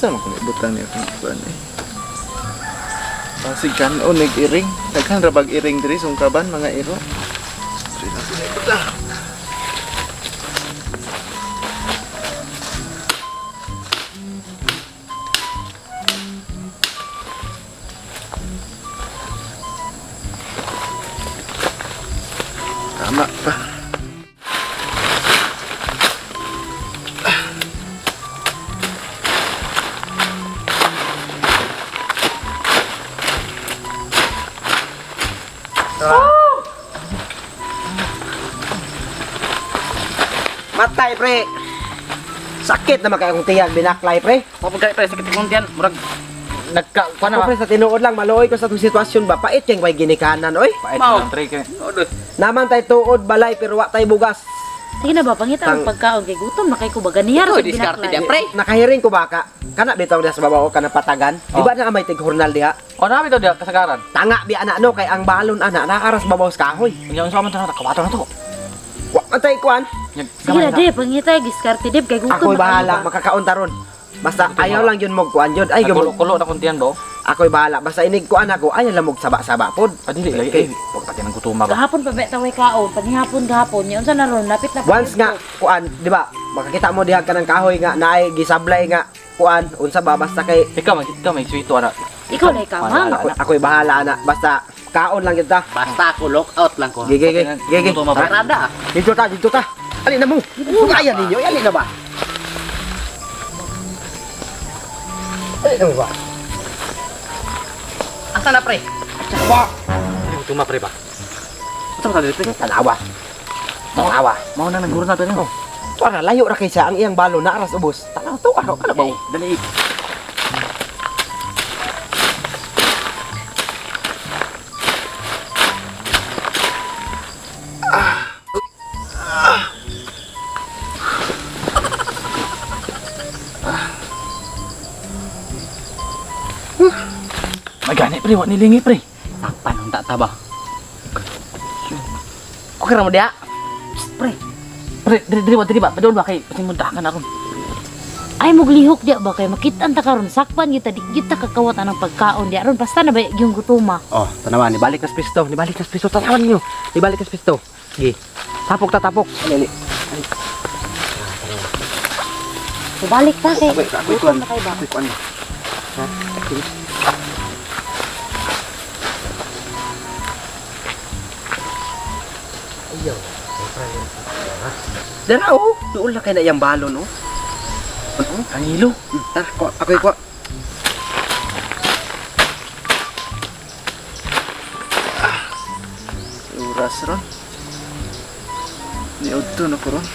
Asa mo kung ibutang niya kung kuan eh. Pasig kanon nag-iring. Daghan ra bag iring diri sungkaban mga iro. Diri na sila ibutang. Tama pa. Matay pre. Sakit naman kaya kung tiyag binaklay pre. Mapagkaya pre, sakit kong tiyan. Murag, nagka, Ako pre sa tinuod lang maluoy ko sa itong sitwasyon ba. Pait yung may ginikanan oy. Pait Mau. ng pre, kaya. Naman tay tuod balay pero wa tay bugas. Sige na ba, pangita ang pagkaon kay gutom na kay ko baga niyar Ikaw, sa diskarte binaklay. diya, pre. Nakahiring ko baka. Kana bitaw diha sa babaw kana patagan. Di ba na may tig hurnal diha? O, namin ito diya, kasagaran. Tanga bi ana no kay ang balon ana naaras babaw sa kahoy. Yung sa amin ito, nakabato na to. Wa matay kuan. Sige na, di, pangita, giskarte, di, kay gutom Ako'y na kayo bahala ba? makakaon taron. Basta ayaw lang yun mo kuan yun. Ay gyud Kulo na kong tiyan do. ako'y bahala. Basta inig kuan ako ayaw lang mo saba-saba pod. Adili, lagi, Okay. huwag pati ng gutuma ba. Gahapon pa betaway kaon, panihapon gahapon, yun sa naron, lapit na Once nga kuan, di ba? Makakita mo diha ka ng kahoy nga naay gisablay nga kuan unsa ba basta kay Ikaw may sweeto, anak. Ikaw na ikaw, Wala, mang. wala. ako'y bahala na. Basta kaon lang kita. Basta ako, lock out lang ko. Gigi gigi gigi. Gutuma ba? Parada. Dito ta. Ali na mo. Kaya ninyo, ali na ba? Ali na mo ba? Asa na, pre? Gutuma pre ba? Ito ka dito, pre. Talawa. Mau na naguro natin yun. Para layo ra kay siya ang iyang balo na aras ubos. Tanaw to ano ka na ba? Dali. Magani pre, wak nilingi pre. Takpan ang tataba. Okay ra mo dia? Pre, Pre, diri ba? Padol ba kay pasing muntakan aron. ay muglihok di ba kay makitaan ta karon sakpan kita di kita kakawat anang pagkaon di aron basta na ba yung gutuma. Oh, tanawan ni balik kas pisto, tanawan niyo. Ni balik kas pisto. Gi. Tapok. Ali. So balik ta kay Ako'y gutom na kay ba. kuan. Ha? Ayaw. Dara oh, doon lang kay na iyang balon oh. Ang ilo. Tara, ako'y kuha. Oras ron. Niudto na ko ron.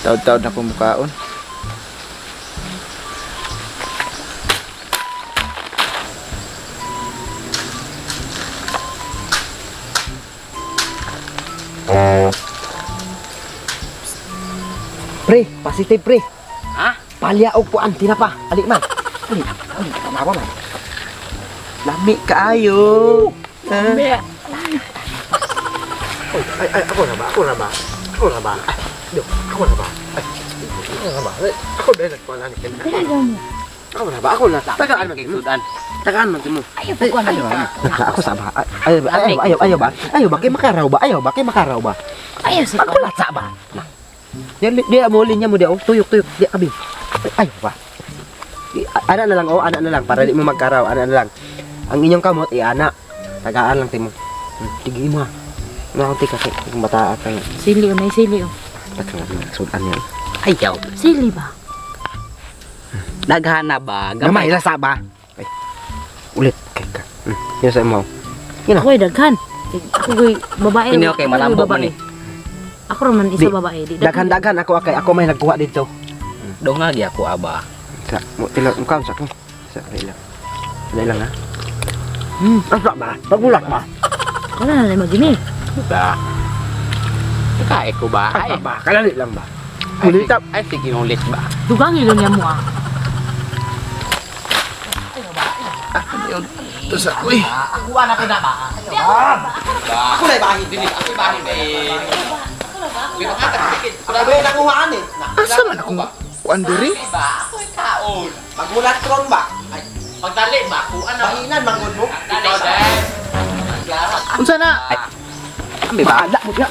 Taod-taod na kumukaon. Pre, positive pre. Ha? Palya og kuan tinapa. Ali man. Ali, tanawa man. Lami kaayo. Be. Ay, ako na ba? Ay, ako na ba? Ako na ba? Ako ba nagkuhan na ni Ken? Ako na ba? Ako na. Tagaan man mo. Tagaan man mo. Ayaw pagkuan na. Ako sa ba? Ayaw ba? Ayaw ba? Kay makaraw ba? Ayaw ba? Ayaw si Ako latsa ba? Dia mo linya mo dia oh. Tuyok. Dia kabi. Ayaw ba? Ana na lang para di mo magkaraw. Ana na lang. Ang inyong kamot ana. Tagaan lang timo. Tigil mo. Nakakti kasi kung bata ka. Sili o, may sili o. Sudan yan. Ayaw. Sili ba? Daghana ba? Gamay lasa ba? Ay. Ulit. Kaya ka. Yun sa mo. Yun Ako'y daghan. Ako ko'y babae. Hindi, okay, malambot Ako man eh. Ako raman isa Di, babae. Di, Daghan ako may nagkuha dito. Dongagi ako aba. Sa mo tila mo kaon sa ko. Sa ilang. Ilang ha. Asa ba? Pagulat ba? Wala na lang magini. Ba? Kaya ko ba? Asa ba? Kalali lang ba? Ay, Ulit ay, sige ulit ba? Dugang ilong niya mo ah. Ito sa uy. Ako na ba? Ako na bahin din. Ako bahin din. Ako ba yung nakuhaan eh? Asa man akong kuan diri? Ba, ako'y kaon. Magulat ron ba? Ay, Pagdali ba, kuan na. bahinan, manggod mo. Dali ba? Unsa na? Ambi ba? Ala mo diya.